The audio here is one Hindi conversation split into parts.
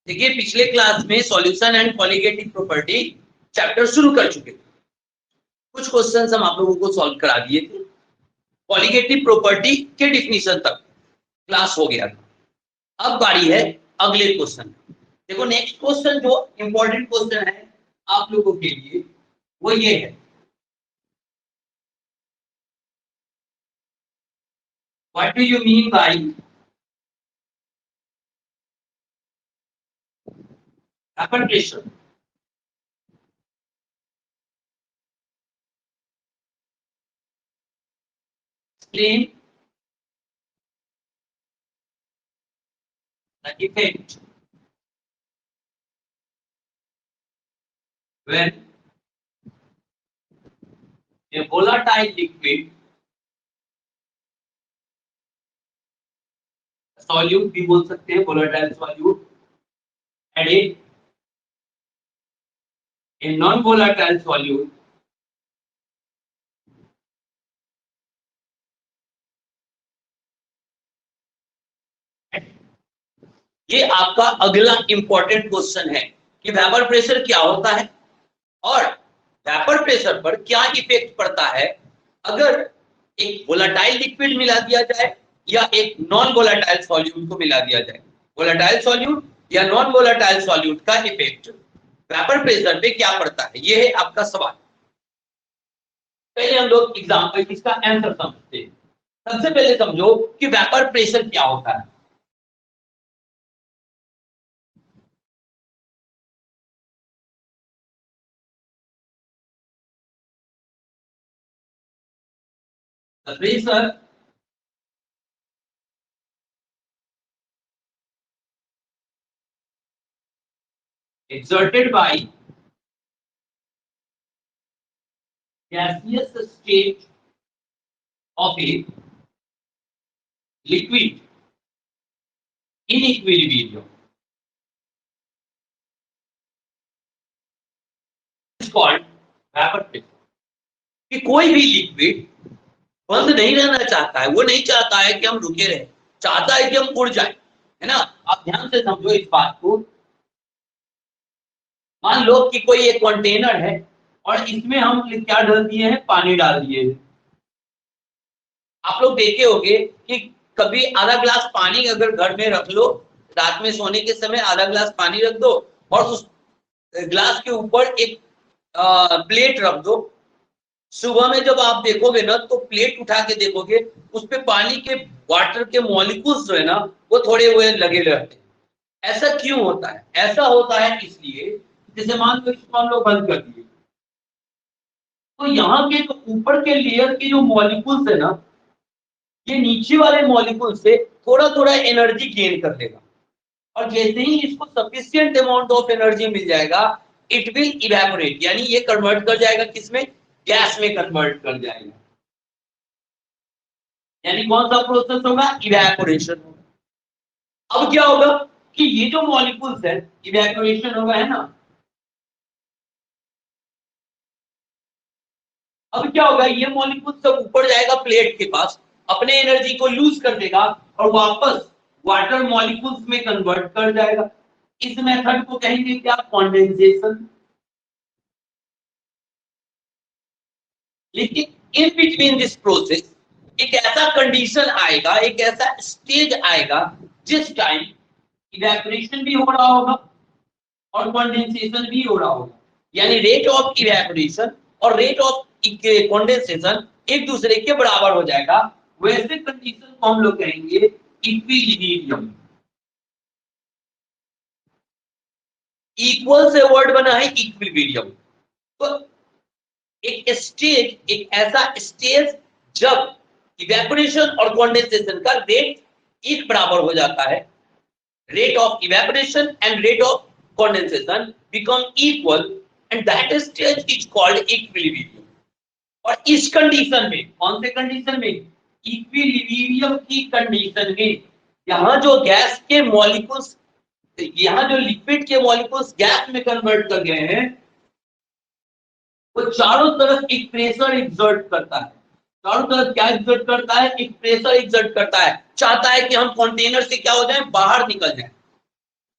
देखिए पिछले क्लास में solution and colligative property chapter शुरू कर चुके थे। कुछ क्वेश्चंस हम आप लोगों को सॉल्व करा दिए थे। कॉलिगेटिव प्रॉपर्टी के डिफिनीशन तक क्लास हो गया था। अब बारी है अगले क्वेश्चन। देखो नेक्स्ट क्वेश्चन जो इंपॉर्टेंट क्वेश्चन है आप लोगों के लिए वो ये है, what do you mean by vapour pressure? Explain the effect when a volatile liquid, solute भी बोल सकते हैं, volatile solute, added a non-volatile solute ये आपका अगला इंपॉर्टेंट क्वेश्चन है कि वेपर प्रेशर क्या होता है और वेपर प्रेशर पर क्या इफेक्ट पड़ता है अगर एक वोलेटाइल लिक्विड मिला दिया जाए या एक नॉन वोलेटाइल सॉल्यूट को मिला दिया जाए। वोलेटाइल सॉल्यूट या नॉन वोलेटाइल सॉल्यूट का इफेक्ट वेपर प्रेशर पे क्या पड़ता है, ये है आपका सवाल। पहले हम लोग एग्जांपल इसका आंसर समझते हैं। सबसे पहले समझो कि वेपर प्रेशर क्या होता है। The pressure exerted by gaseous state of a liquid in equilibrium is called vapor pressure। कि कोई भी लिक्विड बंद नहीं रहना चाहता है, वो नहीं चाहता है कि हम रुके रहे, चाहता है कि हम उड़ जाए, है ना। आप ध्यान से समझो इस बात को। मान लो कि कोई एक कंटेनर है और इसमें हम क्या डाल दिए हैं, पानी डाल दिए हैं। आप लोग देखे होंगे कि कभी आधा ग्लास पानी अगर घर में रख लो, रात में सोने के समय आधा ग्लास पानी रख दो और उस ग्लास के ऊपर एक प्लेट रख दो। सुबह में जब आप देखोगे ना तो प्लेट उठा के देखोगे उस पे पानी के वाटर के मॉलिक्यूल्स जो है ना वो थोड़े हुए लगे रहते हैं। ऐसा क्यों होता है? ऐसा होता है इसलिए, जैसे मान लो इसको हम लोग बंद कर दिए तो यहाँ के जो ऊपर के लेयर के जो मॉलिक्यूल्स है ना, ये नीचे वाले मॉलिक्यूल से थोड़ा थोड़ा एनर्जी गेन कर लेगा और जैसे ही इसको सफिशिएंट अमाउंट ऑफ एनर्जी मिल जाएगा इट विल इवेपोरेट, यानी ये कन्वर्ट कर जाएगा किसमें, गैस में कन्वर्ट कर जाएगा। यानी कौन सा प्रोसेस होगा, इवेपोरेशन होगा। अब क्या होगा कि ये जो मॉलिक्यूल्स है इवेपोरेशन होगा, है ना। अब क्या होगा, ये मॉलिक्यूल सब ऊपर जाएगा प्लेट के पास, अपने एनर्जी को लूज कर देगा और वापस वाटर मॉलिक्यूल्स में कन्वर्ट कर जाएगा। इस मेथड को कहेंगे क्या, कंडेंसेशन। लेकिन इन बिटवीन दिस प्रोसेस एक ऐसा कंडीशन आएगा, एक ऐसा स्टेज आएगा जिस टाइम इवेपोरेशन भी हो रहा होगा और कंडेंसेशन भी हो रहा होगा। यानी रेट ऑफ इवेपोरेशन और रेट ऑफ कंडेंसेशन एक दूसरे के बराबर हो जाएगा। वैसे कंडीशन को हम लोग कहेंगे इक्विलिब्रियम। इक्वल से वर्ड बना है इक्विलिब्रियम। तो एक स्टेज, एक ऐसा स्टेज जब इवेपोरेशन और कंडेंसेशन का रेट एक बराबर हो जाता है, rate of evaporation and rate of condensation become equal and that stage is called equilibrium। और इस कंडीशन में, कौन से कंडीशन में, इक्विलिब्रियम की कंडीशन में, यहाँ जो गैस के मॉलिक्यूल्स, यहाँ जो लिक्विड के मॉलिक्यूल्स गैस में कन्वर्ट कर गए हैं वो चारों तरफ एक प्रेशर एक्सर्ट करता है। चारों तरफ क्या एक्सर्ट करता है, एक प्रेशर एक्सर्ट करता है, चाहता है कि हम कंटेनर से क्या हो जाए, बाहर निकल जाए।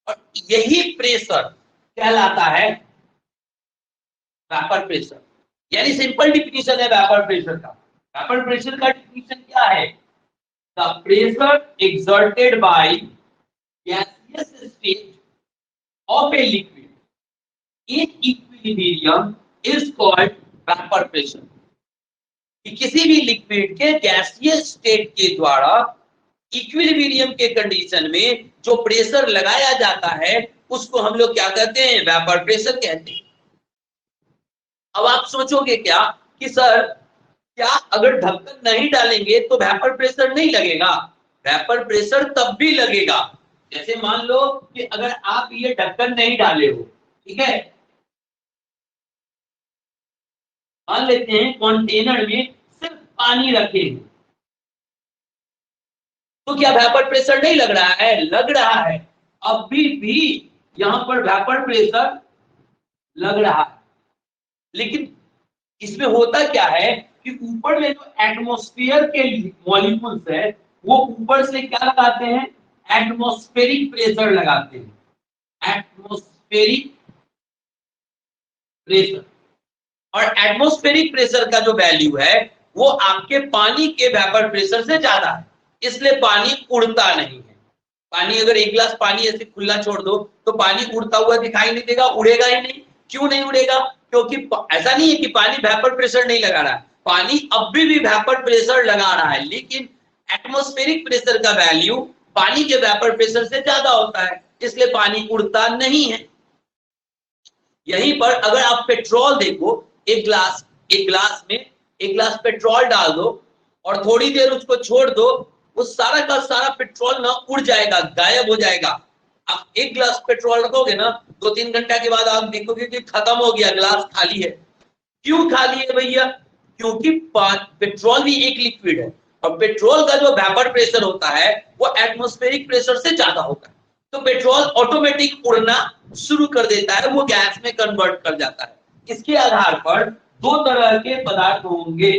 और यही प्रेशर कहलाता है वेपर प्रेशर। यानी सिंपल डिफिनीशन है वेपर प्रेशर का। वेपर प्रेशर का डिफिनीशन क्या है? The pressure exerted by gaseous state of a liquid in equilibrium is called vapor pressure। कि किसी भी लिक्विड के गैसियस स्टेट के द्वारा इक्विलिब्रियम के कंडीशन में जो प्रेशर लगाया जाता है उसको हम लोग क्या कहते हैं? वेपर प्रेशर कहते हैं। अब आप सोचोगे क्या कि सर क्या अगर ढक्कन नहीं डालेंगे तो वेपर प्रेशर नहीं लगेगा? वेपर प्रेशर तब भी लगेगा। जैसे मान लो कि अगर आप ये ढक्कन नहीं डाले हो, ठीक है, मान लेते हैं कंटेनर में सिर्फ पानी रखे हैं, तो क्या वेपर प्रेशर नहीं लग रहा है? लग रहा है। अभी भी यहां पर वेपर प्रेशर लग रहा है, लेकिन इसमें होता क्या है कि ऊपर में जो एटमॉस्फेयर के मॉलिक्यूल्स है वो ऊपर से क्या लगाते हैं? एटमॉस्फेरिक प्रेशर लगाते हैं। एटमॉस्फेरिक प्रेशर, और एटमॉस्फेरिक प्रेशर का जो वैल्यू है वो आपके पानी के वेपर प्रेशर से ज्यादा है, इसलिए पानी उड़ता नहीं है। पानी अगर एक गिलास पानी ऐसे खुला छोड़ दो तो पानी उड़ता हुआ दिखाई नहीं देगा, उड़ेगा ही नहीं। क्यों नहीं उड़ेगा? क्योंकि ऐसा नहीं है कि पानी वेपर प्रेशर नहीं लगा रहा है, पानी अब भी वेपर प्रेशर लगा रहा है, लेकिन एटमॉस्फेरिक प्रेशर का वैल्यू पानी के वेपर प्रेशर से ज्यादा होता है, इसलिए पानी उड़ता नहीं है। यहीं पर अगर आप पेट्रोल देखो, एक गिलास में एक गिलास पेट्रोल डाल दो और थोड़ी देर उसको छोड़ दो, वो सारा का सारा पेट्रोल ना उड़ जाएगा, गायब हो जाएगा। आप एक गिलास पेट्रोल रखोगे ना, 2-3 घंटा के बाद आप देखोगे कि खत्म हो गया, गिलास खाली है। क्यों खाली है भैया? क्योंकि पेट्रोल भी एक लिक्विड है और पेट्रोल का जो वेपर प्रेशर होता है वो एटमॉस्फेरिक प्रेशर से ज्यादा होता है, तो पेट्रोल ऑटोमेटिक उड़ना शुरू कर देता है, वो गैस में कन्वर्ट कर जाता है। इसके आधार पर दो तरह के पदार्थ होंगे,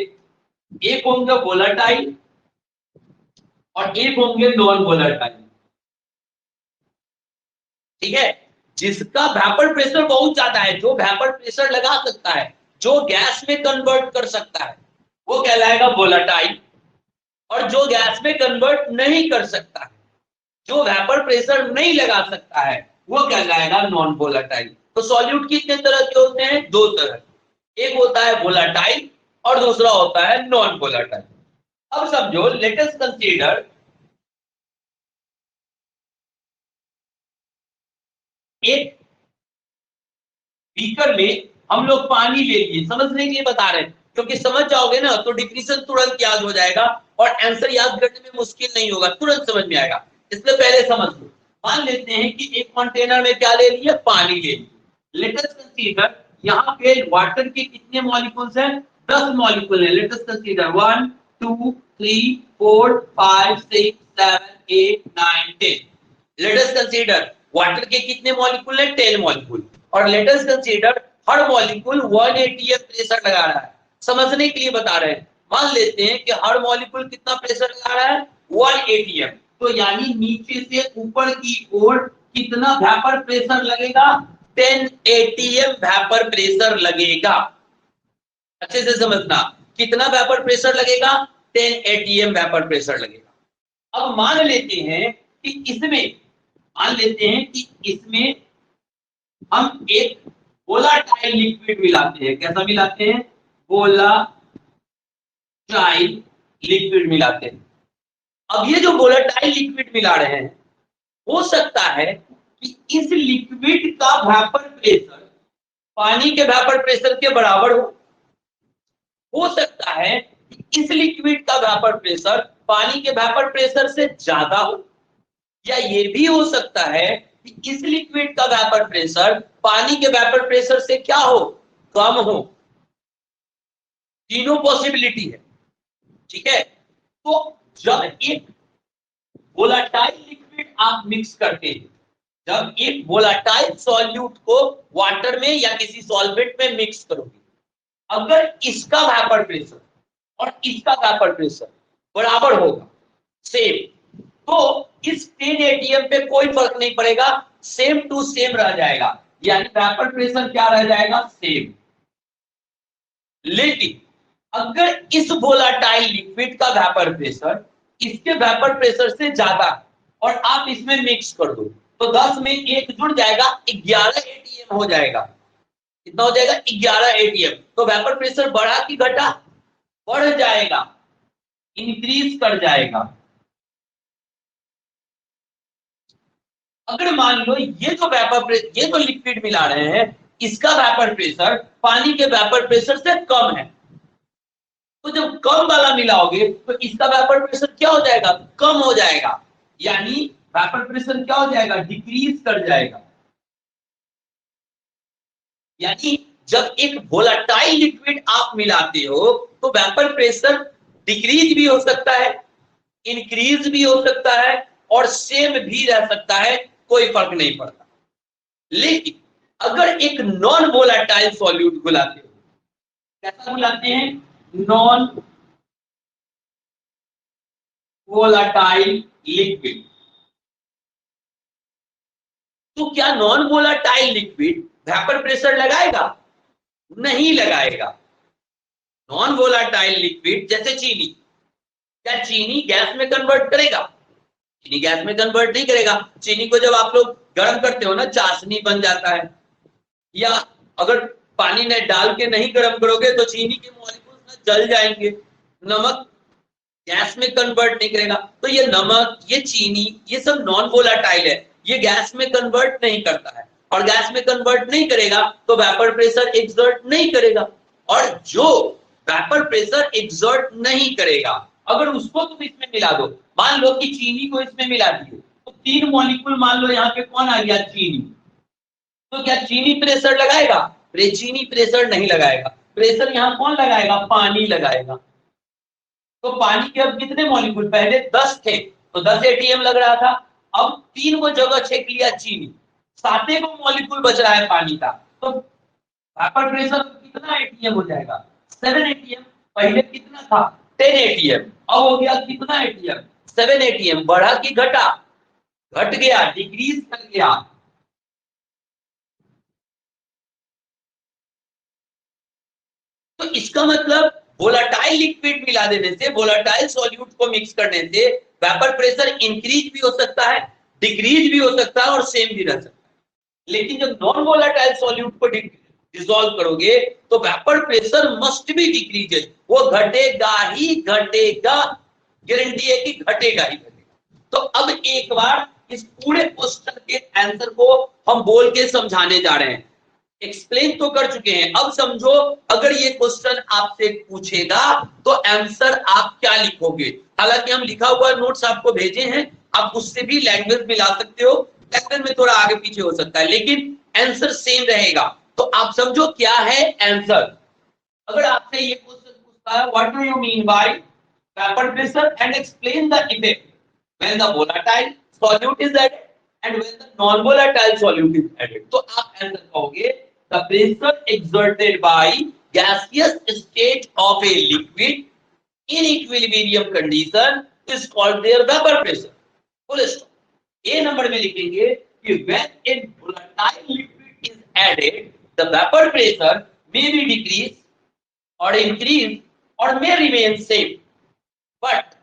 एक होंगे वोलेटाइल और एक होंगे नॉन वोलेटाइल। ठीक है, जिसका वेपर प्रेशर बहुत ज्यादा है, जो वेपर प्रेशर लगा सकता है, जो गैस में कन्वर्ट कर सकता है, वो कहलाएगा वोलेटाइल। और जो गैस में कन्वर्ट नहीं कर सकता है, जो वेपर प्रेशर नहीं लगा सकता है, वो कहलाएगा नॉन वोलेटाइल। तो सॉल्यूट कितने तरह के होते हैं? 2 तरह। एक होता है वोलेटाइल और दूसरा होता है नॉन वोलेटाइल। अब समझो, लेट अस कंसीडर एक बीकर में हम लोग पानी ले लिए, समझने के लिए बता रहे हैं, क्योंकि समझ जाओगे ना तो डिफिनीशन तुरंत याद हो जाएगा और आंसर याद करने में मुश्किल नहीं होगा, तुरंत समझ में आएगा। इसलिए पहले समझ लो। मान लेते हैं कि एक कंटेनर में क्या ले लिया? पानी ले लिया। लेट अस कंसीडर यहाँ पे वाटर के कितने मॉलिक्यूल्स हैं? 10 मॉलिक्यूल है। Let us consider 1 2 3 4 5 6 7 8 9 10। Let us consider water के कितने मॉलिक्यूल है? 10 मॉलिक्यूल। और लेट अस कंसीडर हर मॉलिक्यूल 1 atm प्रेशर लगा रहा है। समझने के लिए बता रहे हैं, मान लेते हैं कि हर मॉलिक्यूल कितना प्रेशर लगा रहा है? 1 atm। तो यानी नीचे से ऊपर की ओर कितना वेपर प्रेशर लगेगा? 10 atm वेपर प्रेशर लगेगा। अच्छे से समझना, कितना वेपर प्रेशर लगेगा? 10 atm वेपर प्रेशर लगेगा। अब मान लेते हैं कि इसमें हम एक वोलाटाइल लिक्विड मिलाते हैं। कैसा मिलाते हैं? वोलाटाइल लिक्विड मिलाते हैं। अब ये जो वोलाटाइल लिक्विड मिला रहे हैं, हो सकता है कि इस लिक्विड का वेपर प्रेशर पानी के वेपर प्रेशर के बराबर हो सकता है कि इस लिक्विड का वेपर प्रेशर पानी के वेपर प्रेशर से ज्यादा हो, या ये भी हो सकता है कि इस लिक्विड का वेपर प्रेशर पानी के वेपर प्रेशर से क्या हो? कम हो। तीनों पॉसिबिलिटी है। ठीक है, तो जब एक वोलाटाइल लिक्विड आप मिक्स करते हैं, जब एक वोलाटाइल सॉल्यूट को वाटर में या किसी सॉल्वेंट में मिक्स करोगे, अगर इसका वेपर प्रेशर और इसका वेपर प्रेशर बराबर होगा, सेम, तो इस 10 atm पे कोई फर्क नहीं पड़ेगा, सेम टू सेम रह जाएगा, यानी वेपर प्रेशर क्या रह जाएगा, सेम। लेकिन अगर इस वोलाटाइल लिक्विड का वेपर प्रेशर इसके वेपर प्रेशर से ज्यादा और आप इसमें मिक्स कर दो तो 10 में 1 जुड़ जाएगा, 11 एटीएम हो जाएगा। कितना हो जाएगा, 11 एटीएम। तो वेपर प्रेशर बढ़ा कि घटा, बढ़ जाएगा, इंक्रीज कर जाएगा। अगर मान लो ये जो वेपर प्रेशर, ये जो लिक्विड मिला रहे हैं इसका वेपर प्रेशर पानी के वेपर प्रेशर से कम है, तो जब कम वाला मिलाओगे तो इसका वेपर प्रेशर क्या हो जाएगा, कम हो जाएगा, यानी वेपर प्रेशर क्या हो जाएगा, डिक्रीज कर जाएगा। यानी जब एक वोलाटाइल लिक्विड आप मिलाते हो तो वेपर प्रेशर डिक्रीज भी हो सकता है, इंक्रीज भी हो सकता है और सेम भी रह सकता है, कोई फर्क नहीं पड़ता। लेकिन अगर एक नॉन वोलाटाइल सॉल्यूट घुलाते हो, कैसा घुलाते हैं, नॉन वोलाटाइल लिक्विड, तो क्या non volatile liquid vapour pressure लगाएगा, नहीं लगाएगा। नॉन वोलाटाइल लिक्विड जैसे चीनी, क्या चीनी गैस में कन्वर्ट करेगा, चीनी गैस में कन्वर्ट नहीं करेगा। चीनी को जब आप लोग गर्म करते हो ना, चाशनी बन जाता है, या अगर पानी में डाल के नहीं गर्म करोगे तो चीनी के मॉलिक्यूल्स ना जल जाएंगे। नमक गैस में कन्वर्ट नहीं करेगा, तो ये नमक, ये चीनी, ये सब नॉन वोलाटाइल है, ये गैस में कन्वर्ट नहीं करता है, और गैस में कन्वर्ट नहीं करेगा तो वेपर प्रेशर एक्सर्ट नहीं करेगा। और जो वेपर प्रेशर एक्सर्ट नहीं करेगा अगर उसको तुम इसमें मिला दो, मान लो कि चीनी को इसमें मिला दिए तो 3 मॉलिक्यूल, मान लो यहाँ पे कौन आ गया, चीनी, तो क्या चीनी प्रेशर लगाएगा, चीनी प्रेशर नहीं लगाएगा। प्रेशर यहाँ कौन लगाएगा, पानी लगाएगा। तो पानी के अब कितने मॉलिक्यूल, पहले 10 थे तो 10 एटीएम लग रहा था, अब 3 को जगह छेक लिया चीनी, 7 को मॉलिक्यूल बच रहा है पानी का, तो वेपर प्रेशर कितना एटीएम हो जाएगा, 7 एटीएम। पहले कितना था, 10 एटीएम, अब हो गया कितना एटीएम, 7 एटीएम। बढ़ा कि घटा, घट गया, डिक्रीज कर गया। तो इसका मतलब वोलाटाइल लिक्विड मिला देने से, वोलाटाइल सॉल्यूट को मिक्स करने से वेपर प्रेशर इंक्रीज भी हो सकता है, डिक्रीज भी हो सकता है और सेम भी रह सकता है। लेकिन जब नॉन वोलाटाइल सॉल्यूट को डिसॉल्व करोगे तो vapour pressure must be decrease, वो घटेगा ही घटेगा, गारंटी है कि घटेगा ही घटेगा। तो अब एक बार इस पूरे क्वेश्चन के आंसर को हम बोल के समझाने जा रहे हैं। एक्सप्लेन तो कर चुके हैं, अब समझो अगर ये क्वेश्चन आपसे पूछेगा तो आंसर आप क्या लिखोगे। हालांकि हम लिखा हुआ नोट्स आपको भेजे हैं, आप उससे भी लैंग्वेज मिला सकते हो, लैंग्वेज में थोड़ा आगे पीछे हो सकता है लेकिन आंसर सेम रहेगा। तो आप समझो क्या है आंसर। अगर आपसे ये क्वेश्चन पूछता है what do you mean by vapour pressure and explain the effect when the volatile solute is added and when the non-volatile solute is added, तो आप आंसर कहोगे the pressure exerted by gaseous state of a liquid in equilibrium condition is called their vapor pressure. full stop. A number में लिखेंगे कि when a volatile liquid is added the vapor pressure may be decreased or increased or may remain same. But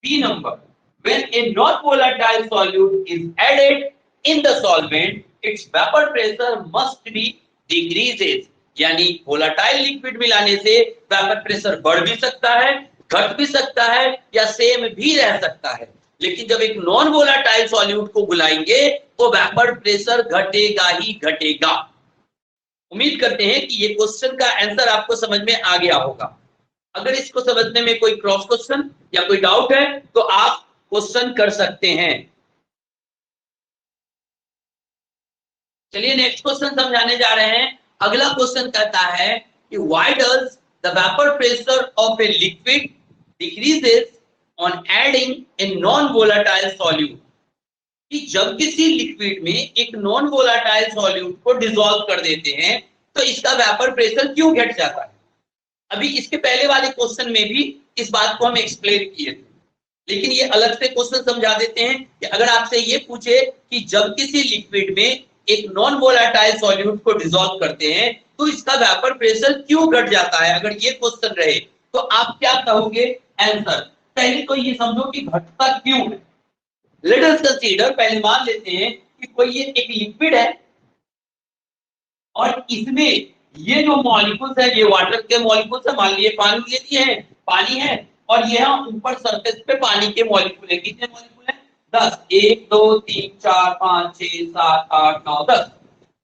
B number, when a non-volatile solute is added in the solvent, its vapor pressure must be decreases. यानी volatile liquid मिलाने से vapor pressure बढ़ भी सकता है, घट भी सकता है या सेम भी रह सकता है। लेकिन जब एक नॉन वोलाटाइल सॉल्यूट को बुलाएंगे तो वेपर प्रेशर घटेगा ही घटेगा। उम्मीद करते हैं कि ये क्वेश्चन का आंसर आपको समझ में आ गया होगा। अगर इसको समझने में कोई क्रॉस क्वेश्चन या कोई डाउट है तो आप क्वेश्चन कर सकते हैं। चलिए नेक्स्ट क्वेश्चन समझाने जा रहे हैं। अगला क्वेश्चन कहता है कि why does the vapour pressure of a liquid decreases on adding a non volatile solute. कि जब किसी लिक्विड में एक नॉन वोलाटाइल सॉल्यूट को डिसॉल्व कर देते हैं तो इसका वेपर प्रेशर क्यों घट जाता है। अभी इसके पहले वाले क्वेश्चन में भी इस बात को हम एक्सप्लेन किए थे। लेकिन ये अलग से क्वेश्चन समझा देते हैं कि अगर आपसे ये पूछे कि जब किसी लिक्विड में एक नॉन वोलेटाइल सॉल्यूट को डिसॉल्व करते हैं तो इसका वेपर प्रेशर क्यों घट जाता है, अगर ये क्वेश्चन रहे तो आप क्या कहोगे आंसर। पहले तो ये समझो कि घटता क्यों है। लेट अस कंसीडर, पहले मान लेते हैं कि कोई ये एक लिक्विड है और इसमें ये जो मॉलिक्यूल्स है ये वाटर के मॉलिक्यूल्स है, मान लिए पानी ले लिए हैं, पानी है और यहाँ ऊपर सरफेस पे पानी के मॉलिक्यूल है। कितने मॉलिक्यूल है? 10, 1 2 3 4 5 6 7 8 9 10।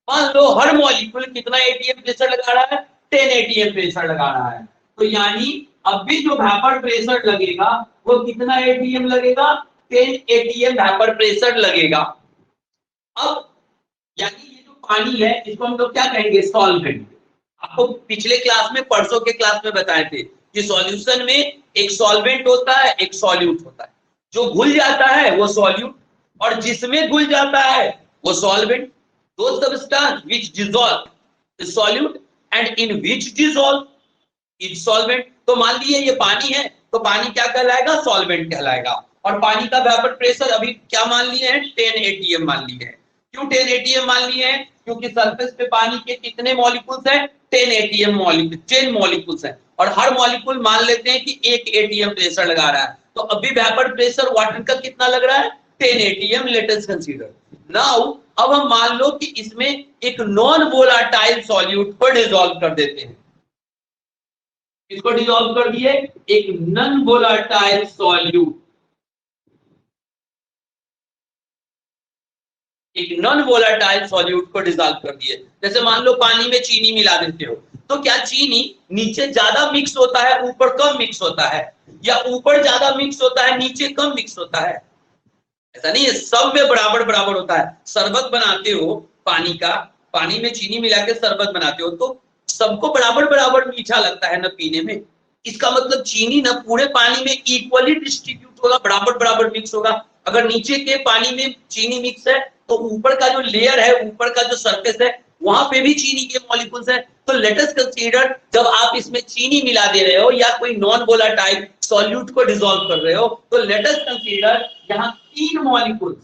मान लो हर मॉलिक्यूल कितना एटीएम प्रेशर लगा रहा है? 10 एटीएम प्रेशर लगा रहा है। तो यानी अब भी जो वेपर प्रेशर लगेगा वो कितना एटीएम लगेगा? 10 एटीएम वेपर प्रेशर लगेगा। अब यानी ये जो पानी है इसको हम लोग क्या कहेंगे? सॉल्वेंट। आपको पिछले क्लास में, परसों के क्लास में बताए थे कि सॉल्यूशन में एक सॉल्वेंट होता है, एक सॉल्यूट होता है। जो घुल जाता है वो सॉल्यूट और जिसमें घुल जाता है वो सॉल्वेंट। दो substance which dissolve is solute and in which dissolve is solvent. तो मान लीजिए ये पानी है तो पानी क्या कहलाएगा? सॉल्वेंट कहलाएगा। और पानी का वेपर प्रेशर अभी क्या मान लिए हैं? 10 एटीएम मान लिए हैं। क्यों 10 एटीएम मान लिए हैं? क्योंकि सरफेस पे पानी के कितने मॉलिक्यूल्स हैं? 10 एटीएम मॉलिक्यूल, 10 मॉलिक्यूल्स हैं और हर मॉलिक्यूल मान लेते हैं कि 1 एटीएम प्रेशर लगा रहा है। तो अभी वेपर प्रेशर वाटर का कितना लग रहा है? 10 ATM. Let us consider now. अब हम मान लो कि इसमें एक नॉन वोलाटाइल सॉल्यूट को डिसॉल्व कर देते हैं। इसको डिसॉल्व कर दिए, एक नॉन वोलाटाइल सॉल्यूट, एक नॉन वोलाटाइल सॉल्यूट को डिसॉल्व कर दिए। जैसे मान लो पानी में चीनी मिला देते हो तो क्या चीनी नीचे ज्यादा मिक्स होता है, ऊपर कम मिक्स होता है, या ऊपर ज्यादा मिक्स होता है, नीचे कम मिक्स होता है? ऐसा नहीं है, सब में बराबर बराबर होता है। शरबत बनाते हो पानी का, पानी में चीनी मिला के शरबत बनाते हो तो सबको बराबर बराबर मीठा लगता है ना पीने में। इसका मतलब चीनी ना पूरे पानी में इक्वली डिस्ट्रीब्यूट होगा, बराबर बराबर मिक्स होगा। अगर नीचे के पानी में चीनी मिक्स है तो ऊपर का जो लेयर है, ऊपर का जो सरफेस है वहां पे भी चीनी के मॉलिक्यूल्स हैं। तो लेट अस कंसीडर जब आप इसमें चीनी मिला दे रहे हो या कोई नॉन वोलाटाइल सॉल्यूट को डिसॉल्व कर रहे हो तो लेट अस कंसीडर यहां 3 मॉलिक्यूल्स,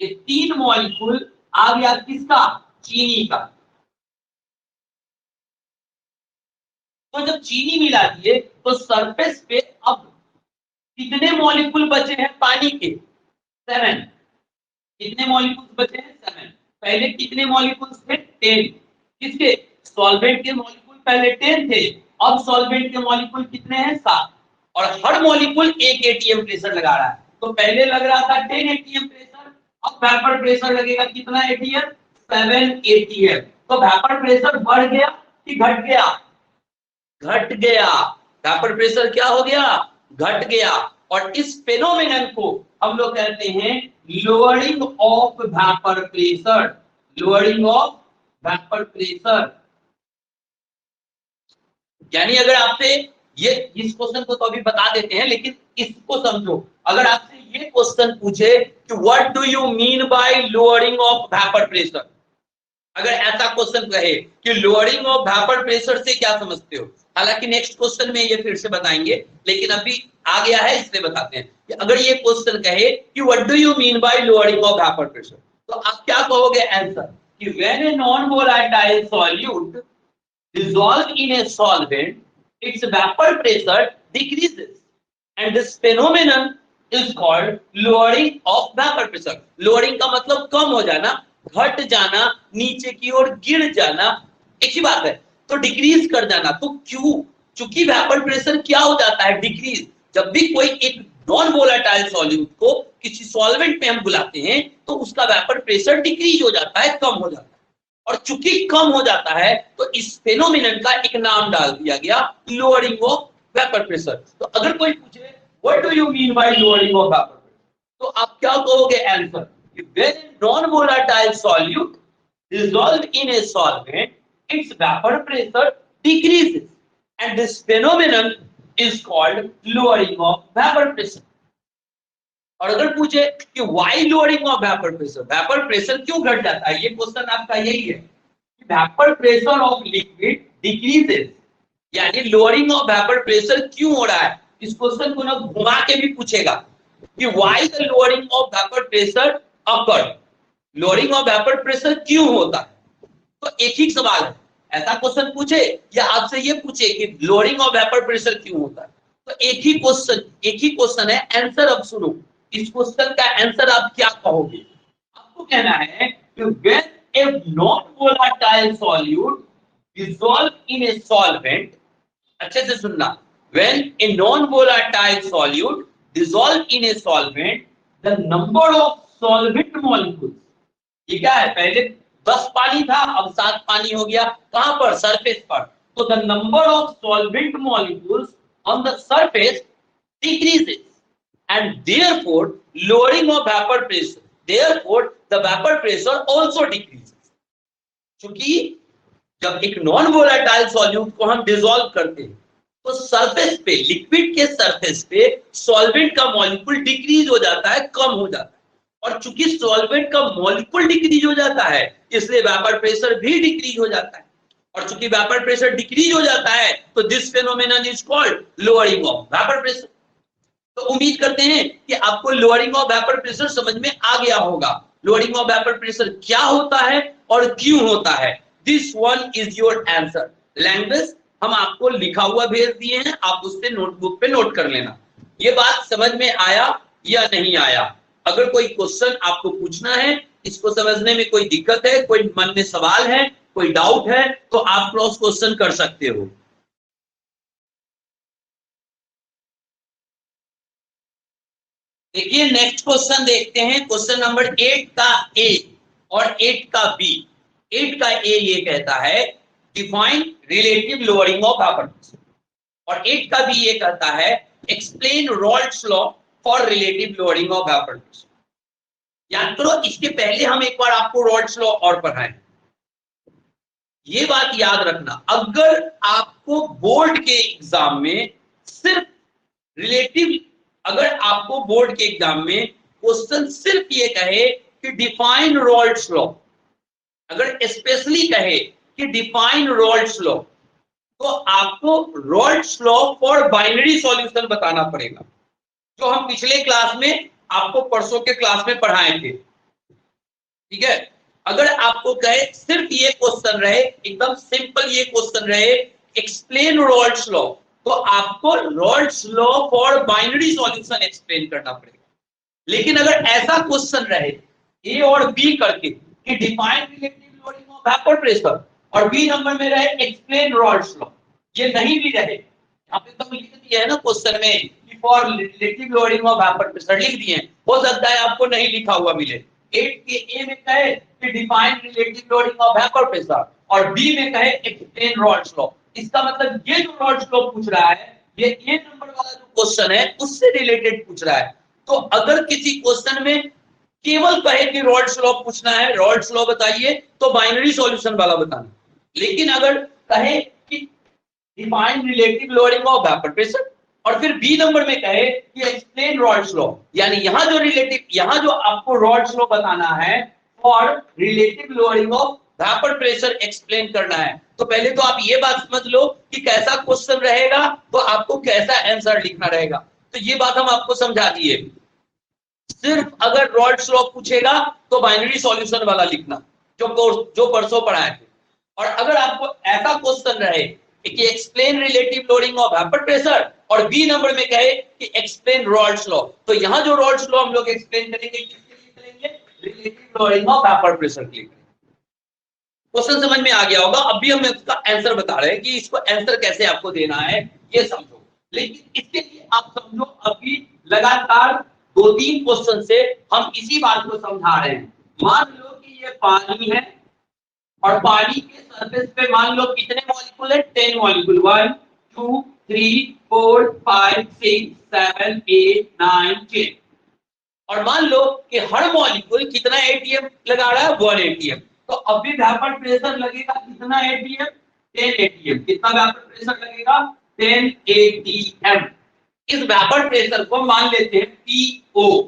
ये 3 मॉलिक्यूल आ गया किसका? चीनी का। तो जब चीनी मिला दिए तो सरफेस पे अब कितने मॉलिक्यूल बचे हैं पानी के? 7। कितने मॉलिक्यूल्स बचे हैं? 7। पहले कितने मॉलिक्यूल्स थे? 10। किसके? सॉल्वेंट के मॉलिक्यूल पहले 10 थे, अब सॉल्वेंट के मॉलिक्यूल कितने हैं? 7। और हर मॉलिक्यूल 1 एटीएम प्रेशर लगा रहा है। तो पहले लग रहा था 10 एटीएम प्रेशर, अब वेपर प्रेशर लगेगा कितना एटीएम? 7 एटीएम। तो वेपर प्रेशर बढ़ गया कि घट गया? घट गया। वेपर प्रेशर क्या हो गया? घट गया। और इस फेनोमेनन को हम लोग कहते हैं lowering of vapour pressure. Lowering of vapour pressure. यानी अगर आपसे ये, इस क्वेश्चन को तो अभी बता देते हैं लेकिन इसको समझो। अगर आपसे ये क्वेश्चन पूछे कि what do you mean bye lowering of vapour pressure, अगर ऐसा क्वेश्चन कहे कि लोअरिंग ऑफ वेपर प्रेशर से क्या समझते हो, हालांकि नेक्स्ट क्वेश्चन में ये फिर से बताएंगे लेकिन अभी आ गया है इसलिए बताते हैं कि अगर ये क्वेश्चन कहे कि what do you mean bye lowering of vapour pressure तो आप क्या कहोगे आंसर? कि when a non volatile solute dissolve in a solvent, its vapor pressure decreases, and this phenomenon is called lowering of vapor pressure. Lowering का मतलब कम हो जाना, घट जाना, नीचे की ओर गिर जाना, एक ही बात है। तो डिक्रीज कर जाना, तो क्यों? चूंकि वेपर प्रेशर क्या हो जाता है? डिक्रीज। जब भी कोई एक नॉन वोलेटाइल सॉल्यूट को किसी सॉल्वेंट में हम बुलाते हैं तो उसका वेपर प्रेशर डिक्रीज हो जाता है, कम हो जाता है। और चूंकि कम हो जाता है तो इस फेनोमेनन का एक नाम डाल दिया गया लोअरिंग ऑफ वेपर प्रेशर। तो अगर कोई पूछे what do you mean bye lowering of vapour pressure तो आप क्या कहोगे answer? When non volatile solute dissolved in a solvent, its vapor pressure decreases, and this phenomenon is called lowering of vapor pressure. और अगर पूछे कि why lowering of vapour pressure, vapour pressure क्यों घट जाता है, ये क्वेश्चन आपका यही है कि vapour pressure of liquid decreases यानी लोअरिंग ऑफ वेपर प्रेशर क्यों हो रहा है, इस क्वेश्चन को ना घुमा के भी पूछेगा कि why the lowering of vapour pressure occur, lowering of vapour pressure क्यों होता है। तो एक ही सवाल है, ऐसा क्वेश्चन पूछे या आपसे ये पूछे कि लोअरिंग ऑफ वेपर प्रेशर क्यों होता है, तो एक ही क्वेश्चन है, आंसर अब सुनो, इस क्वेश्चन का आंसर आप क्या कहोगे। आपको कहना है कि when a non volatile solute dissolve in a solvent, अच्छे से सुनना, when a non-volatile solute dissolve in a solvent, the number of solvent molecules, ये क्या है, पहले 10 पानी था अब 7 पानी हो गया, कहां पर, सरफेस पर, तो the number of solvent molecules on the surface decreases and therefore lowering of vapor pressure, therefore the vapor pressure also decreases। क्योंकि जब एक नॉन वोलेटाइल सॉल्यूट को हम डिसॉल्व करते हैं तो सरफेस पे, लिक्विड के सरफेस पे सॉल्वेंट का मॉलिक्यूल डिक्रीज हो जाता है, कम हो जाता है, और चूंकि सॉल्वेंट का मॉलिक्यूल डिक्रीज हो जाता है इसलिए वेपर प्रेशर भी डिक्रीज हो जाता है, और चूंकि वेपर प्रेशर डिक्रीज हो जाता है तो this phenomenon is called lowering of vapour pressure. तो उम्मीद करते हैं कि आपको लोअरिंग ऑफ वेपर प्रेशर समझ में आ गया होगा, लोअरिंग ऑफ वेपर प्रेशर क्या होता है और क्यों होता है। This one is your answer. Language हम आपको लिखा हुआ भेज दिए हैं, आप उससे नोटबुक पे नोट कर लेना। ये बात समझ में आया या नहीं आया। अगर कोई क्वेश्चन आपको पूछना है, इसको समझने में कोई दिक्कत है, कोई मन में सवाल है, कोई डाउट है, तो आप क्रॉस क्वेश्चन कर सकते हो। देखिए नेक्स्ट क्वेश्चन देखते हैं, क्वेश्चन नंबर 8 का ए और 8 का बी। 8 का ए ये कहता है define relative lowering of vapour pressure, और 8 का बी ये कहता है explain Raoult's law for relative lowering of vapour pressure. याद करो, इसके पहले हम एक बार आपको रॉल्ड्स लॉ और पढ़ाएं। ये बात याद रखना, अगर आपको बोर्ड के एग्जाम में सिर्फ रिलेटिव, अगर आपको बोर्ड के एग्जाम में क्वेश्चन सिर्फ ये कहे कि डिफाइन रॉल्ड्स लॉ, अगर स्पेशली कहे कि डिफाइन रॉल्ड्स लॉ, तो आपको Raoult's law for binary solution बताना पड़ेगा, जो हम पिछले क्लास में आपको परसों के क्लास में पढ़ाए थे। ठीक है, अगर आपको कहे सिर्फ ये क्वेश्चन रहे, एकदम सिंपल ये क्वेश्चन रहे एक्सप्लेन रॉल्ड्स लॉ, तो आपको Raoult's law for binary solution explain करना पड़ेगा। लेकिन अगर ऐसा क्वेश्चन रहे ए और बी करके कि define relative lowering of vapour pressure, और बी नंबर में रहे एक्सप्लेन रॉल्ड्स लॉ, ये नहीं भी रहे, यहाँ पे तो लिख दिया है ना क्वेश्चन में कि for relative lowering of vapour pressure लिख दिए, हो सकता है आपको नहीं लिखा हुआ मिले। 8 के ए में कहे कि define relative lowering of vapour pressure, और बी में कहे एक्सप्लेन रॉल्ड्स लॉ, इसका मतलब ये जो रॉल्ड्स लॉ पूछ रहा है ये ए नंबर वाला जो क्वेश्चन है उससे रिलेटेड पूछ रहा है। तो अगर किसी क्वेश्चन में केवल कहे कि रॉल्ड्स लॉ पूछना है, रॉल्ड्स लॉ बताइए, तो बाइनरी सॉल्यूशन वाला बताना। लेकिन अगर कहे कि define relative lowering of vapour pressure, और फिर बी नंबर में कहे कि एक्सप्लेन रॉल्ड्स लॉ, यानी यहां जो रिलेटिव, यहां जो आपको रॉल्ड्स लॉ बताना है for relative lowering of vapour pressure explain करना है, तो पहले तो आप ये बात समझ लो कि कैसा क्वेश्चन रहेगा तो आपको कैसा आंसर लिखना रहेगा। तो ये बात हम आपको समझा दिए। सिर्फ अगर रॉल्ड्स लॉ पूछेगा तो बाइनरी सॉल्यूशन वाला लिखना, जो परसों पढ़ाए थे। और अगर आपको ऐसा क्वेश्चन रहे कि explain relative lowering of vapour pressure, और बी नंबर में कहे कि एक्सप्लेन रॉल्ड्स लॉ, तो यहां जो रॉल्ड्स लॉ हम लोग एक्सप्लेन करेंगे किसके लिए करेंगे, relative lowering of vapour pressure के लिए। क्वेश्चन समझ में आ गया होगा। अभी हम इसका आंसर बता रहे हैं कि इसको आंसर कैसे आपको देना है ये समझो। लेकिन इसके लिए आप समझो, अभी लगातार 2-3 क्वेश्चन से हम इसी बात को समझा रहे हैं। मान लो कि ये पानी है और पानी के सरफेस पे मान लो कितने मॉलिक्यूल है, 10 मॉलिक्यूल, 1 2 3 4 5 6 7 8 9 10, और मान लो कि हर मॉलिक्यूल कितना एटीएम लगा रहा है, 1 एटीएम। तो अभी वेपर प्रेशर लगेगा कितना एटीएम, 10 एटीएम। कितना वेपर प्रेशर लगेगा, 10 एटीएम। इस वेपर प्रेशर को मान लेते हैं पीओ,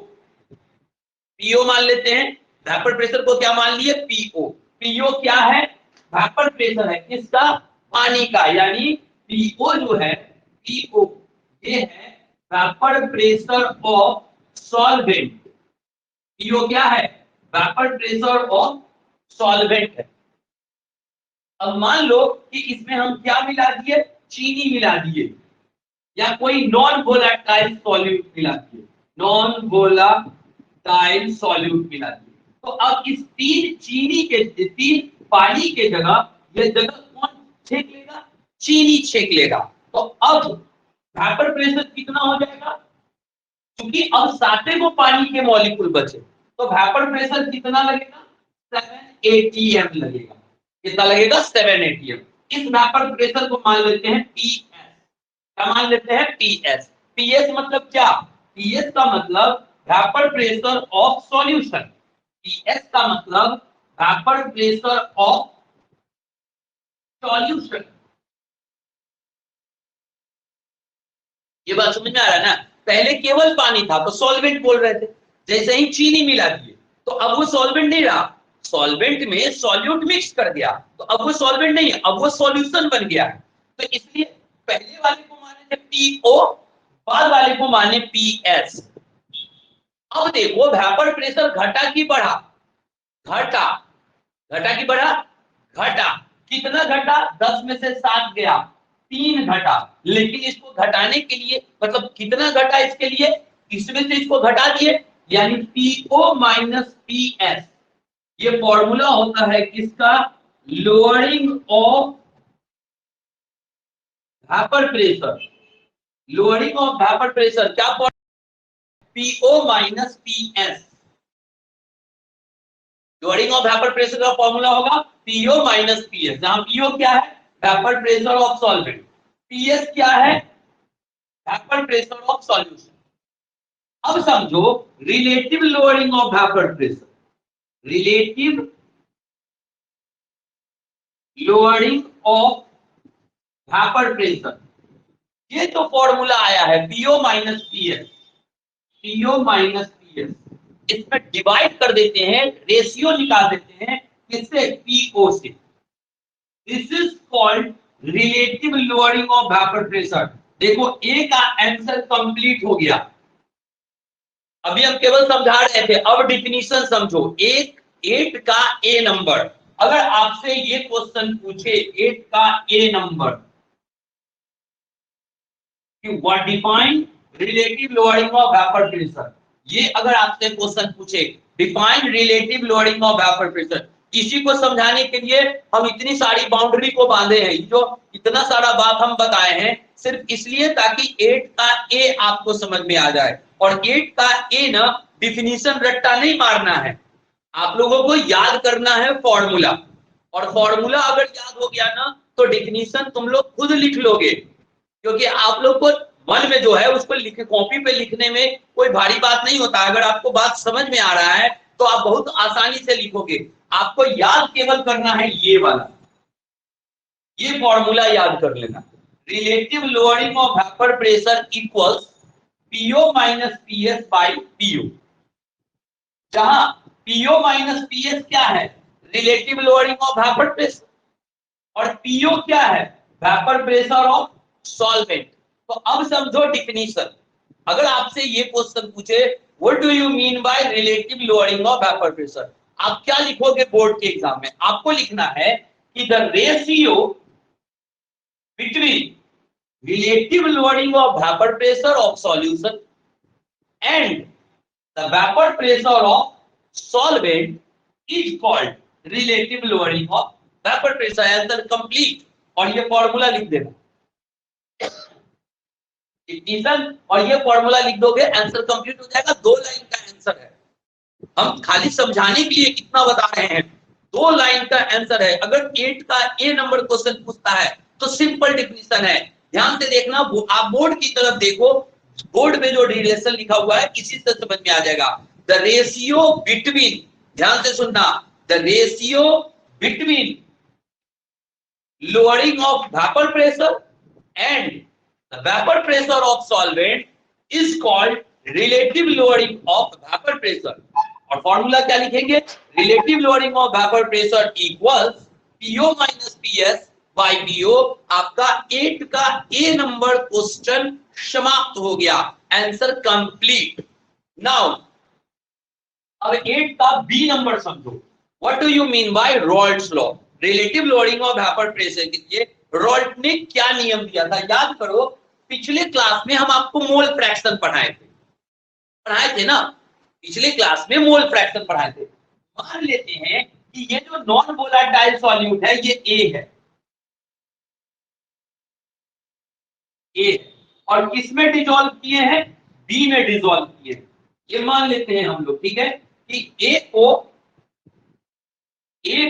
पीओ मान लेते हैं। वेपर प्रेशर को क्या मान लिए, पीओ। पीओ क्या है, वेपर प्रेशर है किसका, पानी का, यानी पीओ जो है, पीओ ये है vapour pressure of solvent. PO क्या है? वेपर प्रेशर ऑफ सॉल्वेंट है। अब मान लो कि इसमें हम क्या मिला दिए, चीनी मिला दिए या कोई नॉन वोलेटाइल सॉल्यूट मिला दिए, नॉन वोलेटाइल सॉल्यूट मिला दिए। तो अब इस तीन चीनी के, तीन पानी के जगह ये जगह कौन छेक लेगा? चीनी छेक लेगा। तो अब वेपर प्रेशर कितना हो जाएगा? क्योंकि अब 7 को पानी के मॉलिक्यूल बचे, तो वेपर प्रेशर कितना लगेगा? 7 atm लगेगा। कितना लगेगा? 7 atm। इस वेपर प्रेशर को मान लेते हैं पीएस। क्या मान लेते हैं? पीएस। पीएस मतलब क्या? पीएस का मतलब vapour pressure of solution. PS का मतलब वेपर प्रेशर ऑफ सॉल्यूशन। ये बात समझ में आ रहा है ना? पहले केवल पानी था तो सॉल्वेंट बोल रहे थे, जैसे ही चीनी मिला दिए तो अब वो सॉल्वेंट नहीं रहा, सॉल्वेंट में सॉल्यूट मिक्स कर दिया तो अब वो सॉल्वेंट नहीं है, अब वो सॉल्यूशन बन गया। तो इसलिए पहले वाले को माने थे पीओ, बाद वाले को माने पीएस। अब देखो वेपर प्रेशर घटा कि बढ़ा? घटा। घटा कि बढ़ा? घटा। कितना घटा? 10 में से 7 गया, 3 घटा। लेकिन इसको घटाने के लिए मतलब कितना घटा? इसके लिए इसमें से इसको घटा दिए, यानी पीओ माइनस पीएस। ये फॉर्मूला होता है किसका? Lowering of vapour pressure. Lowering of vapour pressure क्या? P O minus P S. Lowering of vapour pressure का फॉर्मूला होगा पीओ माइनस पीएस, जहां पीओ क्या है? Vapour pressure of solvent. P S क्या है? Vapour pressure of solution. अब समझो relative lowering of vapour pressure, relative lowering of vapour pressure. ये तो फॉर्मूला आया है P O minus P S, PO minus PS. इसमें डिवाइड कर देते हैं, रेशियो निकाल देते हैं, किससे? पीओ से। This is called relative lowering of vapour pressure. देखो ए का आंसर कंप्लीट हो गया। अभी हम केवल समझा रहे थे, अब डिफिनीशन समझो। 8 का ए नंबर, अगर आपसे ये क्वेश्चन पूछे 8 का A number, what define relative lowering of vapour pressure, ये अगर आपसे क्वेश्चन पूछे define relative lowering of vapour pressure, इसी को समझाने के लिए हम इतनी सारी बाउंड्री को बांधे हैं, जो इतना सारा बात हम बताए हैं सिर्फ इसलिए ताकि 8 का ए आपको समझ में आ जाए। और 8 का ए ना डिफिनीशन रट्टा नहीं मारना है, आप लोगों को याद करना है फॉर्मूला। और फॉर्मूला अगर याद हो गया ना तो डिफिनीशन तुम लोग खुद लिख लोगे, क्योंकि आप लोग को मन में जो है उसको लिखे, कॉपी पे लिखने में कोई भारी बात नहीं होता। अगर आपको बात समझ में आ रहा है तो आप बहुत आसानी से लिखोगे। आपको याद केवल करना है ये वाला, ये फॉर्मूला याद कर लेना। Relative lowering of vapour pressure equals PO minus PS by PO, जहां पीओ माइनस पीएस क्या है? Relative lowering of vapour pressure, और पीओ क्या है? Vapour pressure of solvent. तो अब समझो डिफिनीशन। अगर आपसे ये क्वेश्चन पूछे what do you mean by relative lowering of vapour pressure, आप क्या लिखोगे बोर्ड के एग्जाम में? आपको लिखना है कि the ratio between relative lowering of vapor pressure of solution and the vapor pressure of solvent is called relative lowering of vapor pressure। Answer complete. और ये फॉर्मूला लिख देना, डिफिनीशन और ये फॉर्मूला लिख दोगे, आंसर कंप्लीट हो जाएगा। 2 लाइन का आंसर है, हम खाली समझाने के लिए कितना बता रहे हैं, 2 लाइन का आंसर है। अगर 8 का ए नंबर क्वेश्चन पूछता है तो सिंपल डिफिनीशन है। ध्यान से देखना, आप बोर्ड की तरफ देखो, बोर्ड में जो रिलेशन लिखा हुआ है इसी से समझ में आ जाएगा। द रेशियो बिटवीन, ध्यान से सुनना, the ratio between lowering of vapour pressure and the vapour pressure of solvent is called relative lowering of vapour pressure. और फॉर्मूला क्या लिखेंगे? Relative lowering of vapour pressure equals PO minus PS by PO, आपका 8 का ए नंबर क्वेश्चन समाप्त हो गया, आंसर कंप्लीट। नाउ अब 8 का बी नंबर समझो। What do you mean by Raoult's law? Relative loading of vapour pressure के लिए रॉल्ट ने क्या नियम दिया था? याद करो, पिछले क्लास में हम आपको मोल फ्रैक्शन पढ़ाए थे ना, पिछले क्लास में मोल फ्रैक्शन पढ़ाए थे। मान लेते हैं कि ये जो नॉन वोलेटाइल सॉल्यूट है ये ए है, और किसमें डिसॉल्व किए हैं? बी में डिसॉल्व किए हैं। ये मान लेते हैं हम लोग, ठीक है, कि ए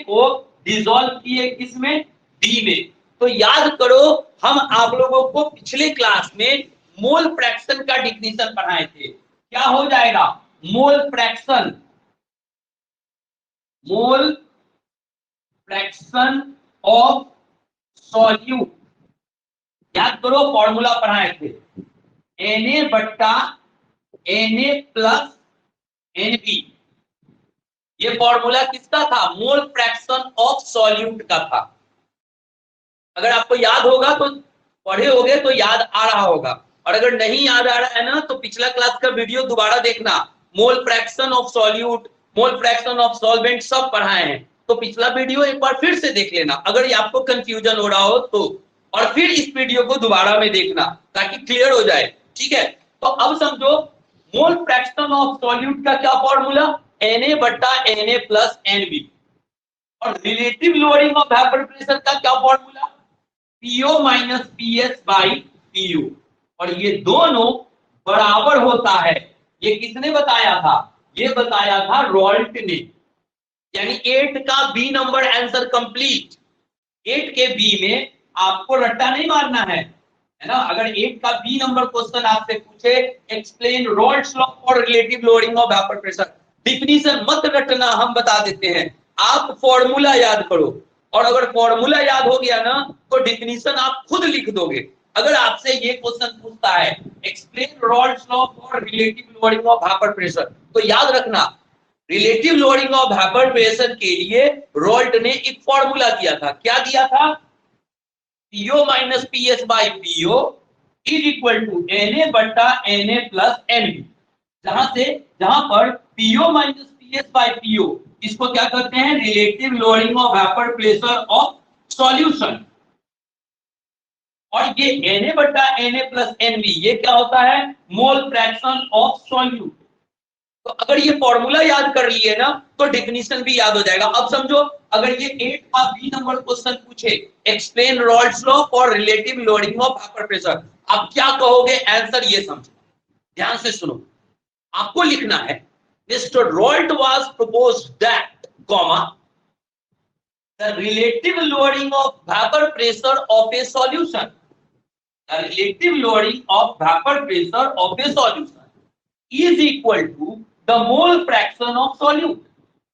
को डिसॉल्व किए किसमें? बी में। तो याद करो, हम आप लोगों को पिछले क्लास में मोल फ्रैक्शन का डिफिनीशन पढ़ाए थे। क्या हो जाएगा? Mole fraction of solute. याद करो, फॉर्मूला पढ़ाए थे, Na बट्टा Na प्लस Nb। ये फॉर्मूला किसका था? मोल फ्रैक्शन ऑफ सॉल्यूट का था। अगर आपको याद होगा तो पढ़े होगे तो याद आ रहा होगा, और अगर नहीं याद आ रहा है ना तो पिछला क्लास का वीडियो दोबारा देखना। Mole fraction of solute, mole fraction of solvent सब पढ़ाए हैं, तो पिछला वीडियो एक बार फिर से देख लेना अगर ये आपको कंफ्यूजन हो रहा हो तो, और फिर इस वीडियो को दोबारा में देखना ताकि क्लियर हो जाए। ठीक है, तो अब समझो, मोल फ्रैक्शन ऑफ सॉल्यूट का क्या फॉर्मूला? Na बट्टा Na प्लस Nb। और relative loading of vapour pressure का क्या formula? PO minus PS by PU। और ये दोनों बराबर होता है। ये किसने बताया था? ये बताया था रॉल्ट ने। यानी 8 का बी नंबर आंसर कंप्लीट। 8 के बी में आपको रट्टा नहीं मारना है ना। अगर 8 का बी नंबर क्वेश्चन आपसे पूछे, explain Raoult's law for relative loading of vapour pressure, definition मत रटना, हम बता देते हैं, आप फॉर्मूला याद करो। और अगर फॉर्मूला याद हो गया ना तो डिफिनीशन आप खुद लिख दोगे। अगर आपसे ये क्वेश्चन पूछता है explain Raoult's law for relative loading of vapour pressure, तो याद रखना, relative loading of vapour pressure के लिए रॉल्ट ने एक फॉर्मूला दिया था। क्या दिया था? PO minus PS by PO is equal to Na बट्टा Na प्लस Nb। जहां पर PO minus PS by PO, इसको क्या कहते हैं? Relative loading of vapour pressure of solution. और ये Na बट्टा Na प्लस Nb ये क्या होता है? Mole fraction of solute. तो अगर ये फॉर्मूला याद कर लिए ना तो डिफिनीशन भी याद हो जाएगा। अब समझो, अगर ये 8 का बी नंबर क्वेश्चन पूछे, explain Raoult's law for relative loading of vapour pressure, आप क्या कहोगे? आंसर ये समझो, ध्यान से सुनो, आपको लिखना है mister Raoult was proposed that comma the relative loading of vapour pressure of a solution, the relative loading of vapour pressure of a solution is equal to the mole fraction of solute,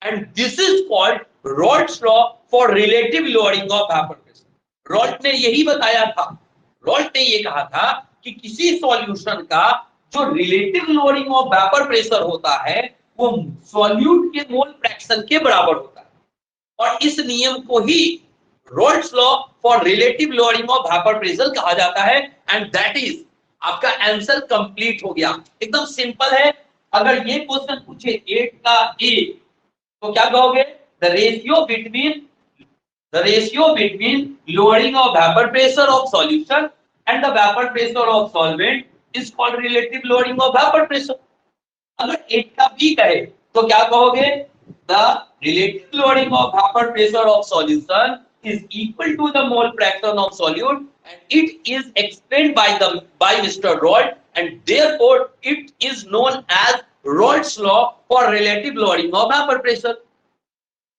and this is called Rault's law for relative loading of vapor pressure. Rault ने यही बताया था, Rault ने ये कहा था कि किसी सॉल्यूशन का जो relative loading of vapour pressure होता है वो सॉल्यूट के मोल फ्रैक्शन के बराबर होता है, और इस नियम को ही Rault's law for relative loading of vapor pressure कहा जाता है, and that is आपका आंसर कंप्लीट हो गया। एकदम सिंपल है। अगर ये क्वेश्चन पूछे 8 का ए तो क्या कहोगे? The ratio between loading of vapour pressure of solution and the vapour pressure of solvent is called relative loading of vapour pressure. अगर 8 का बी कहे तो क्या कहोगे? The relative loading of vapour pressure of solution is equal to the mole fraction of solute, and it is explained by Mr. Rault, and therefore it is known as Rault's law for relative loading of vapor pressure.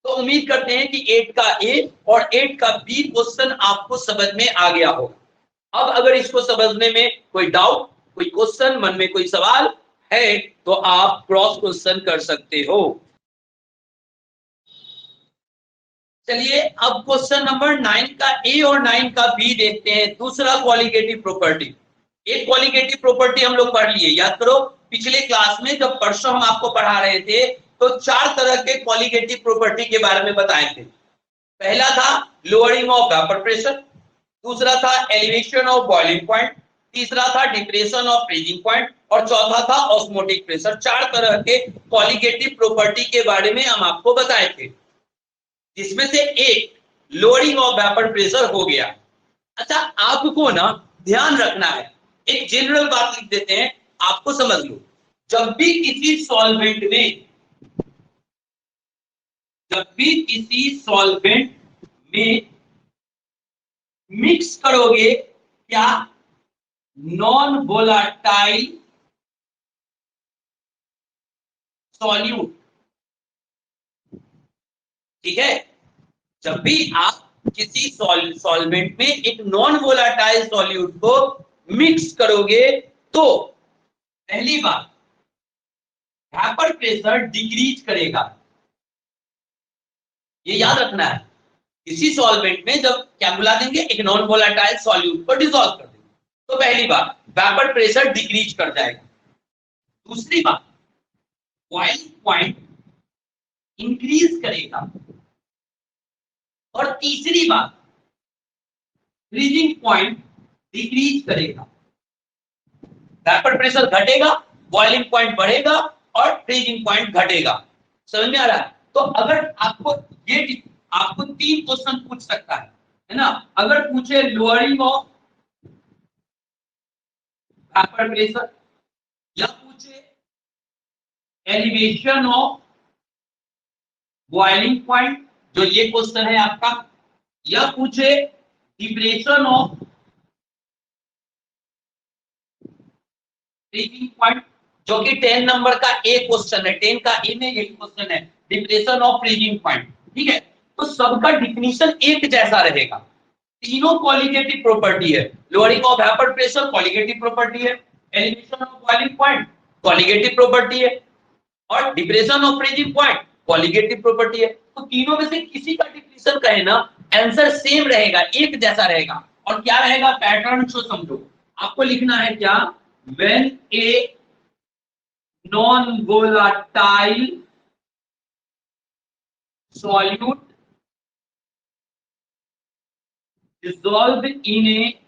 तो उम्मीद करते हैं कि 8 का ए और 8 का बी क्वेश्चन आपको समझ में आ गया होगा। अब अगर इसको समझने में कोई डाउट, कोई क्वेश्चन, मन में कोई सवाल है तो आप क्रॉस क्वेश्चन कर सकते हो। चलिए अब क्वेश्चन नंबर 9 का ए और 9 का बी देखते हैं। दूसरा क्वालिटेटिव प्रॉपर्टी। एक क्वालिटेटिव प्रॉपर्टी हम लोग पढ़ लिए, याद करो पिछले क्लास में जब परसों हम आपको पढ़ा रहे थे तो 4 तरह के क्वालिटेटिव प्रॉपर्टी के बारे में बताए थे। पहला था लोअरिंग ऑफ वेपर प्रेशर, दूसरा था एलिवेशन ऑफ बॉइलिंग पॉइंट, तीसरा था डिप्रेशन ऑफ फ्रीजिंग पॉइंट और चौथा था ऑस्मोटिक प्रेशर। 4 तरह के कॉलिगेटिव प्रॉपर्टी के बारे में हम आपको बताए थे, जिसमें से एक लोअरिंग ऑफ वेपर प्रेशर हो गया। अच्छा, आपको ना ध्यान रखना है, एक जनरल बात लिख देते हैं, आपको समझ लो। जब भी किसी सॉल्वेंट में मिक्स करोगे क्या नॉन वोलाटाइल सॉल्यूट, ठीक है, जब भी आप किसी सॉल्वेंट में एक नॉन वोलाटाइल सॉल्यूट को मिक्स करोगे तो पहली बात वेपर प्रेशर डिक्रीज करेगा। ये याद रखना है, किसी सॉल्वेंट में जब क्या मिला देंगे, एक नॉन वोलाटाइल सॉल्यूट को डिसॉल्व कर देंगे, तो पहली बात वेपर प्रेशर डिक्रीज कर जाएगा। दूसरी बात बॉइलिंग पॉइंट इंक्रीज करेगा। और तीसरी बात फ्रीजिंग पॉइंट डिक्रीज करेगा। वेपर प्रेशर घटेगा, बॉइलिंग पॉइंट बढ़ेगा और फ्रीजिंग पॉइंट घटेगा। समझ में आ रहा है? तो अगर आपको 3 क्वेश्चन पूछ सकता है ना, अगर पूछे लोअरिंग ऑफ वेपर प्रेशर, या पूछे एलिवेशन ऑफ बॉइलिंग पॉइंट, जो ये क्वेश्चन है आपका, या पूछे डिप्रेशन ऑफ फ्रीजिंग पॉइंट, जो कि 10 नंबर का ए क्वेश्चन है, 10 का ए में यही क्वेश्चन है, डिप्रेशन ऑफ फ्रीजिंग पॉइंट, ठीक है। तो सबका डिफिनीशन एक जैसा रहेगा, तीनों क्वालिटेटिव प्रॉपर्टी है। Lowering of vapour pressure qualitative property है, elevation of boiling point qualitative property है, और depression of freezing point qualitative property है। तो तीनों में से किसी का डिफिनीशन कहे ना, आंसर सेम रहेगा, एक जैसा रहेगा। और क्या रहेगा पैटर्न, जो समझो, आपको लिखना है क्या, when a non-volatile solute dissolved in a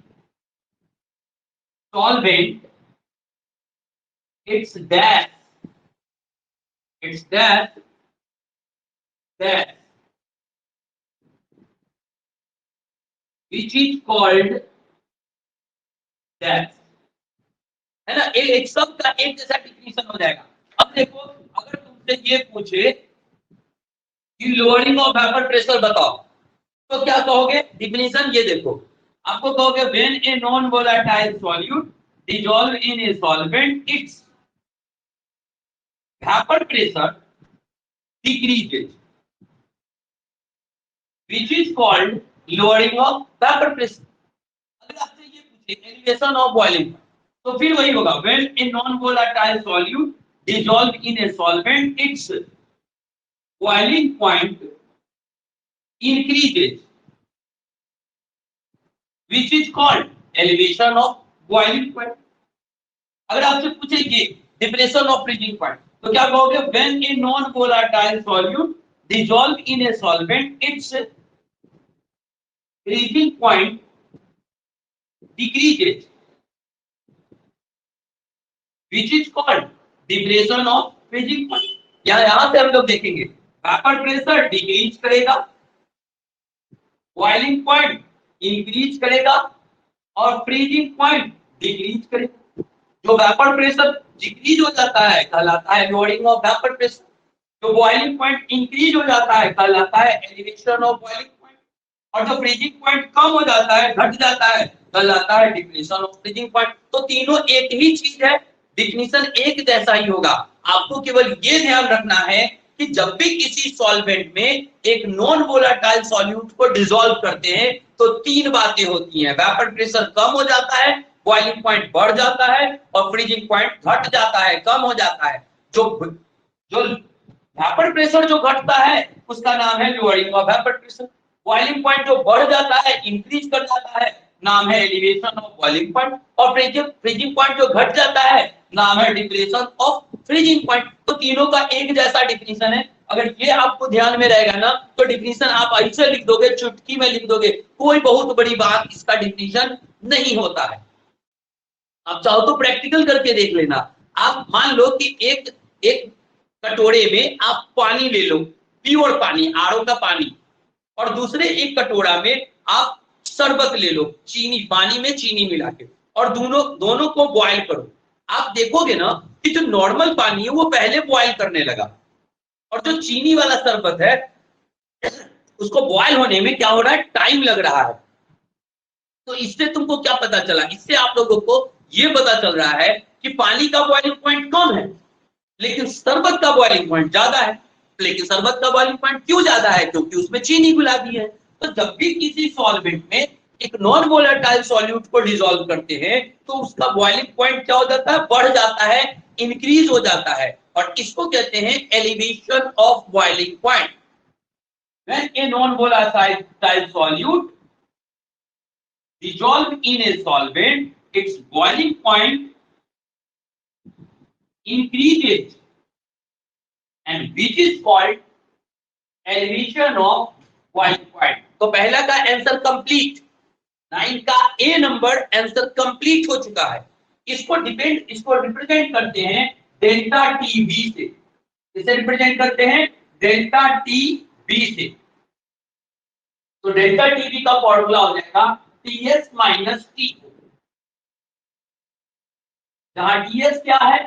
solvent, it's that which is called that, है ना। एक सब का एक जैसा डिफिनीशन हो जाएगा। अब देखो, अगर तुमसे ये पूछे कि लोअरिंग ऑफ वेपर प्रेशर बताओ, तो क्या कहोगे डिफिनीशन, ये देखो, आपको कहोगे when a non volatile solute dissolve in a solvent it's vapour pressure decreases, which is called lowering of vapour pressure. अगर आपसे ये पूछे एलिवेशन ऑफ बॉइलिंग, तो फिर वही होगा when a non-volatile solute dissolved in a solvent, its boiling point increases, which is called elevation of boiling point। अगर आपसे पूछे कि डिप्रेशन ऑफ फ्रीजिंग पॉइंट, तो क्या कहोगे when a non-volatile solute dissolved in a solvent, its freezing point decreases, which is called depression of freezing point. यहां से हम लोग देखेंगे वेपर प्रेशर डिक्रीज करेगा, बॉइलिंग पॉइंट इंक्रीज करेगा और फ्रीजिंग पॉइंट डिक्रीज करेगा। जो वेपर प्रेशर डिक्रीज हो जाता है कहलाता है लोअरिंग ऑफ वेपर प्रेशर, जो बॉइलिंग पॉइंट इंक्रीज हो जाता है कहलाता है एलिवेशन ऑफ बॉइलिंग पॉइंट, और जो फ्रीजिंग पॉइंट कम हो जाता है, घट जाता है, कहलाता है डिप्रेशन ऑफ फ्रीजिंग पॉइंट। तो तीनों एक ही चीज है, डिफिनीशन एक जैसा ही होगा। आपको केवल ये ध्यान रखना है कि जब भी किसी सॉल्वेंट में एक नॉन वोलेटाइल सॉल्यूट को डिसॉल्व करते हैं तो 3 बातें होती हैं, वेपर प्रेशर कम हो जाता है, बॉइलिंग पॉइंट बढ़ जाता है और फ्रीजिंग पॉइंट घट जाता है, कम हो जाता है। जो वेपर प्रेशर जो घटता है उसका नाम है lowering of vapour pressure, boiling point जो बढ़ जाता है, इंक्रीज कर जाता है, नाम है एलिवेशन ऑफ बॉइलिंग पॉइंट, और फ्रीजिंग पॉइंट जो घट जाता है नाम है डिप्रेशन ऑफ फ्रीजिंग पॉइंट। तो तीनों का एक जैसा डिफिनीशन है। अगर ये आपको ध्यान में रहेगा ना तो डिफिनीशन आप ऐसे लिख दोगे, चुटकी में लिख दोगे, कोई बहुत बड़ी बात इसका डिफिनीशन नहीं होता है। आप चाहो तो प्रैक्टिकल करके देख लेना। आप मान लो कि एक कटोरे में आप पानी ले लो, प्योर पानी, आरओ का पानी, और दूसरे एक कटोरा में आप शरबत ले लो, चीनी, पानी में चीनी मिला के, और दोनों को बॉयल करो। आप देखोगे ना कि जो नॉर्मल पानी है वो पहले बॉयल करने लगा, और जो चीनी वाला शरबत है उसको बॉयल होने में क्या हो रहा है, टाइम लग रहा है। तो इससे तुमको क्या पता चला, इससे आप लोगों को ये पता चल रहा है कि पानी का बॉइलिंग पॉइंट कम है लेकिन शरबत का बॉइलिंग पॉइंट ज्यादा है। लेकिन शरबत का बॉइलिंग पॉइंट क्यों ज्यादा है, क्योंकि उसमें चीनी मिला दी है। तो जब भी किसी सॉल्वेंट में एक नॉन वोलेटाइल सॉल्यूट को डिसॉल्व करते हैं तो उसका बॉइलिंग पॉइंट क्या हो जाता है, बढ़ जाता है, इंक्रीज हो जाता है, और इसको कहते हैं elevation of boiling point. When a non-volatile solute dissolve in a solvent, its boiling point increases, and which is called elevation of boiling point. तो पहला का आंसर कंप्लीट, 9 का ए नंबर आंसर कंप्लीट हो चुका है। इसको रिप्रेजेंट करते हैं डेल्टा टी बी से। इसे रिप्रेजेंट करते हैं डेल्टा टी बी से। तो डेल्टा टी बी का फॉर्मूला हो जाएगा टीएस माइनस टी, जहां टीएस क्या है,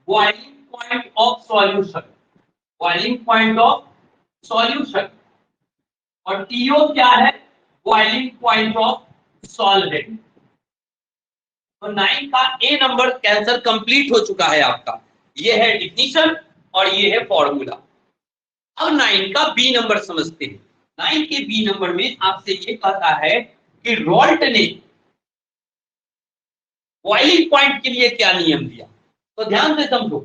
boiling point of solution, boiling point of solution, और टीओ क्या है, बॉइलिंग पॉइंट ऑफ सॉल्वेंट। तो 9 का ए नंबर आंसर कंप्लीट हो चुका है आपका। ये है डिफिनीशन और ये है फॉर्मूला। अब 9 का बी नंबर समझते हैं। 9 के बी नंबर में आपसे ये कहता है कि रॉल्ट ने बॉइलिंग पॉइंट के लिए क्या नियम दिया, तो ध्यान से समझो।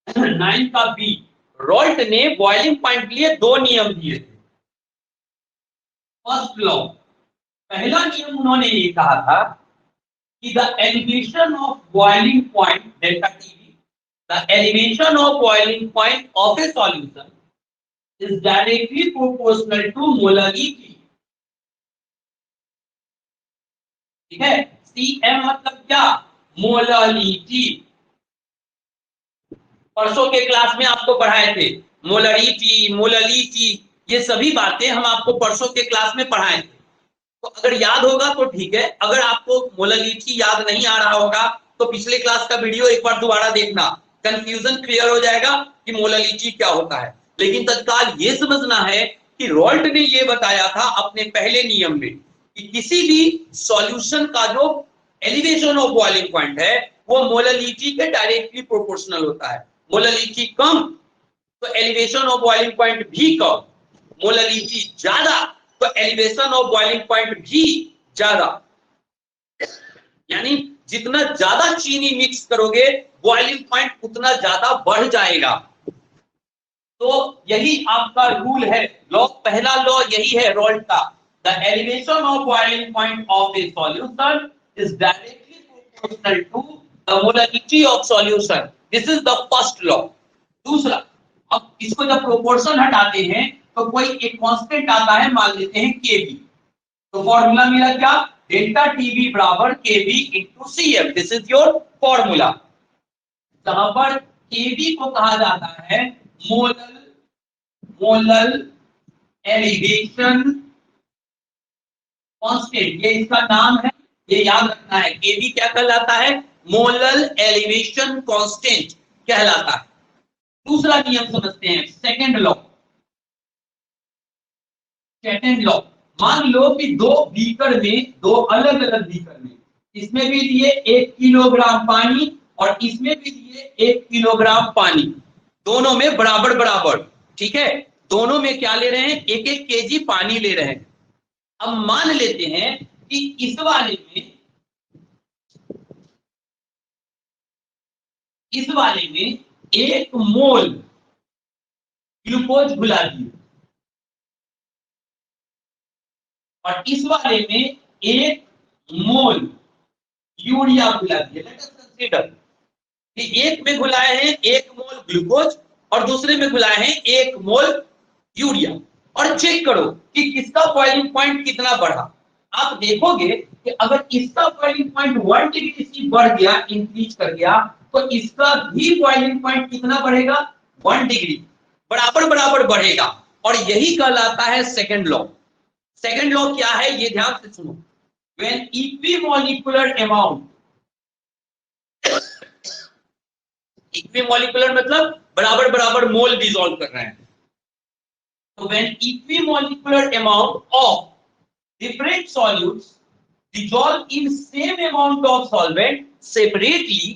9 का बी, रॉल्ट ने बॉइलिंग पॉइंट के लिए 2 नियम दिए थे। फर्स्ट लॉ, पहला नियम उन्होंने ये कहा था कि the elevation of boiling point delta TB, the elevation of boiling point of a solution is directly proportional to molarity। ठीक है, CM मतलब क्या, मोलारिटी। परसों के क्लास में आपको पढ़ाए थे मोलारिटी, मोलालिटी, ये सभी बातें हम आपको परसों के क्लास में पढ़ाए थे। तो अगर याद होगा तो ठीक है, अगर आपको मोलालिटी याद नहीं आ रहा होगा तो पिछले क्लास का वीडियो एक बार दोबारा देखना, कंफ्यूजन क्लियर हो जाएगा कि मोलालिटी क्या होता है। लेकिन तत्काल ये समझना है कि रॉल्ट ने ये बताया था अपने पहले नियम में कि किसी भी सॉल्यूशन का जो एलिवेशन ऑफ बॉइलिंग पॉइंट है वो मोलालिटी के डायरेक्टली प्रोपोर्शनल होता है। मोलालिटी कम तो एलिवेशन ऑफ बॉइलिंग पॉइंट भी कम, मोलालिटी ज्यादा तो एलिवेशन ऑफ बॉइलिंग पॉइंट भी ज्यादा। यानी जितना ज्यादा चीनी मिक्स करोगे बॉइलिंग पॉइंट उतना ज्यादा बढ़ जाएगा। तो यही आपका रूल है, लॉ, पहला लॉ यही है रॉल्ट का, the elevation of boiling point of a solution is directly proportional to the molarity of solution. This is the first law. दूसरा, अब इसको जब प्रोपोर्शन हटाते हैं तो कोई एक कांस्टेंट आता है, मान लेते हैं केबी। तो फॉर्मूला मिला क्या, डेल्टा टीबी बराबर K B into C F. This is your formula, जहां पर केबी को कहा जाता है मोलल एलिवेशन कांस्टेंट, ये इसका नाम है, ये याद रखना है। केबी क्या कहलाता है, मोलल एलिवेशन कांस्टेंट कहलाता है। दूसरा नियम समझते हैं, सेकंड लॉ। सेकंड लॉ, मान लो कि दो बीकर में, दो अलग अलग बीकर में, इसमें भी दिए 1 किलोग्राम पानी और इसमें भी दिए 1 किलोग्राम पानी, दोनों में बराबर बराबर, ठीक है, दोनों में क्या ले रहे हैं, 1-1 केजी पानी ले रहे हैं। अब मान लेते हैं कि इस वाले में 1 मोल ग्लूकोज घुला दिए और इस वाले में 1 मोल यूरिया घुला दिए। लेट अस कंसीडर कि एक में घुलाए हैं 1 मोल ग्लूकोज और दूसरे में घुलाए हैं 1 मोल यूरिया, और चेक करो कि किसका बॉइलिंग पॉइंट कितना बढ़ा। आप देखोगे कि अगर इसका बॉइलिंग पॉइंट 1 डिग्री सी बढ़ गया, इंक्रीज कर गया, तो इसका भी बॉइलिंग पॉइंट कितना बढ़ेगा, 1 डिग्री बराबर बराबर बढ़ेगा। और यही कहलाता है सेकंड लॉ। सेकंड लॉ क्या है, ये ध्यान से सुनो। व्हेन इक्विमोलिकुलर अमाउंट, इक्विमोलिकुलर मतलब बराबर बराबर मोल डिसॉल्व कर रहे हैं, तो when equimolecular amount of different solutes dissolve in same amount of solvent separately,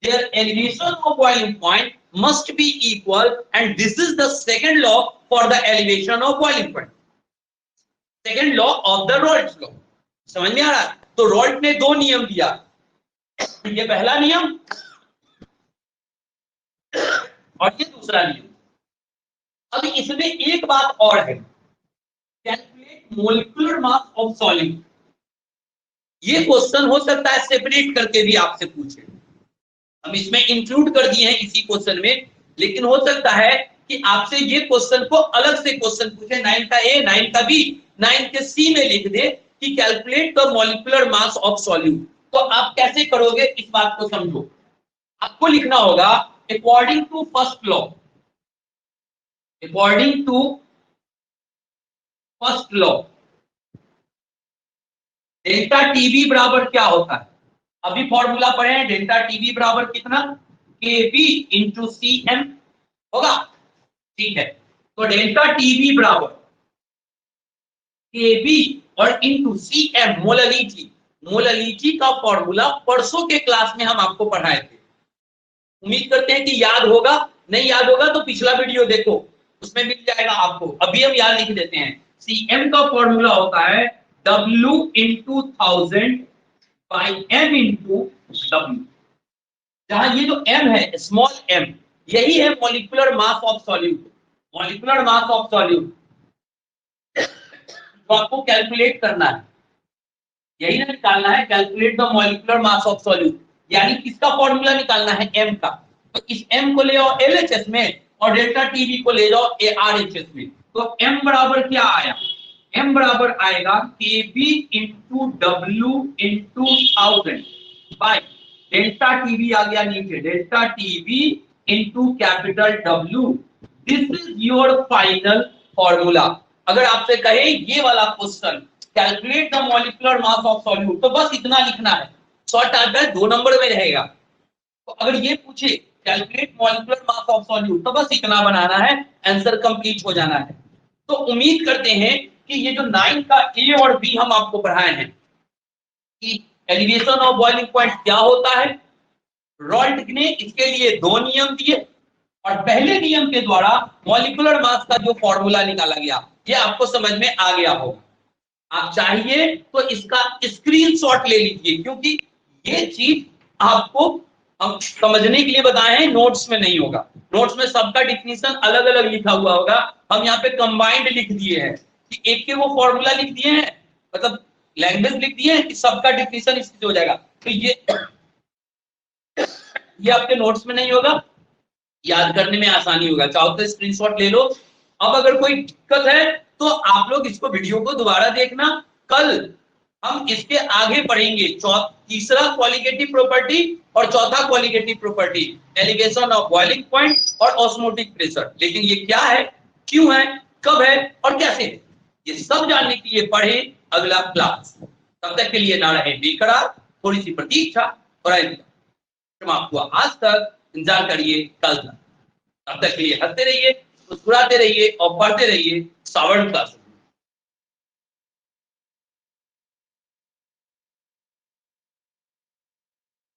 their elevation of boiling point must be equal, and this is the second law for the elevation of boiling point, second law of the Raoult's law। समझ में आ रहा है? तो रॉल्ट ने 2 नियम दिया, ये पहला नियम और ये दूसरा नियम। अब इसमें एक बात और है, मोलिकुलर मास ऑफ सॉलिड। ये क्वेश्चन हो सकता है सेपरेट करके भी आपसे पूछे, हम इसमें इंक्लूड कर दिए हैं इसी क्वेश्चन में, लेकिन हो सकता है कि आपसे ये क्वेश्चन को अलग से क्वेश्चन पूछे, 9 का ए, 9 का बी, 9 के सी में लिख दे कि calculate the molecular mass of solute. तो आप कैसे करोगे इस बात को समझो। आपको लिखना होगा according to first law, according to first law delta TB बराबर क्या होता है, अभी फॉर्मूला पढ़े हैं, डेल्टा टीबी बराबर कितना, केबी इंटू सी एम होगा, ठीक है। तो डेल्टा टीबी बराबर केबी और into C M molality. Molality का फॉर्मूला परसों के क्लास में हम आपको पढ़ाए थे, उम्मीद करते हैं कि याद होगा। नहीं याद होगा तो पिछला वीडियो देखो, उसमें मिल जाएगा आपको। अभी हम याद लिख देते हैं, सी एम का फॉर्मूला होता है W into 1000 by M into W, जहां ये जो M है स्मॉल m, यही है molecular mass of solute. Molecular mass of solute तो आपको कैलकुलेट करना है, यही ना निकालना है, calculate the molecular mass of solute, यानी किसका फॉर्मूला निकालना है, M का। तो इस M को ले आओ LHS में और डेल्टा टीबी को ले जाओ RHS में। तो M बराबर क्या आया, M बराबर आएगा KB into W into 1000 by delta TB आ गया नीचे, delta TB into capital W। This is your final formula. अगर आपसे कहे ये वाला question calculate the molecular mass of solute, तो बस इतना लिखना है, शॉर्ट आंसर 2 नंबर में रहेगा। तो अगर ये पूछे calculate molecular mass of solute, तो बस इतना बनाना है, आंसर कंप्लीट हो जाना है। तो उम्मीद करते हैं कि ये जो 9 का ए और बी हम आपको पढ़ाए हैं कि एलिवेशन ऑफ बॉइलिंग पॉइंट क्या होता है, रॉल्ट ने इसके लिए 2 नियम दिए और पहले नियम के द्वारा मॉलिक्यूलर मास का जो फॉर्मूला निकाला गया, ये आपको समझ में आ गया होगा। आप चाहिए तो इसका स्क्रीनशॉट ले लीजिए, क्योंकि ये चीज आपको हम समझने के लिए बताए हैं, नोट्स में नहीं होगा। नोट्स में सबका डिफिनीशन अलग अलग लिखा हुआ होगा, हम यहाँ पे कंबाइंड लिख दिए हैं कि एक के वो फॉर्मूला लिख दिए हैं, मतलब लैंग्वेज लिख दिए हैं कि सबका डिफिनीशन इससे हो जाएगा। तो ये आपके नोट्स में नहीं होगा, याद करने में आसानी होगा। चाहो तो स्क्रीनशॉट ले लो। अब अगर कोई दिक्कत है तो आप लोग इसको वीडियो को दोबारा देखना, कल हम इसके आगे पढ़ेंगे तीसरा क्वालिटेटिव प्रॉपर्टी और चौथा qualitative property, elevation of boiling point और ऑस्मोटिक प्रेशर। लेकिन ये क्या है, क्यों है, कब है और कैसे है, ये सब जानने के लिए पढ़े अगला क्लास। तब तक के लिए ना रहे बेकरार, थोड़ी सी प्रतीक्षा और इंतजार। आपको आज तक इंतजार करिए कल तक। तब तक के लिए हंसते रहिए, मुस्कुराते रहिए और पढ़ते रहिए सावरण क्लास।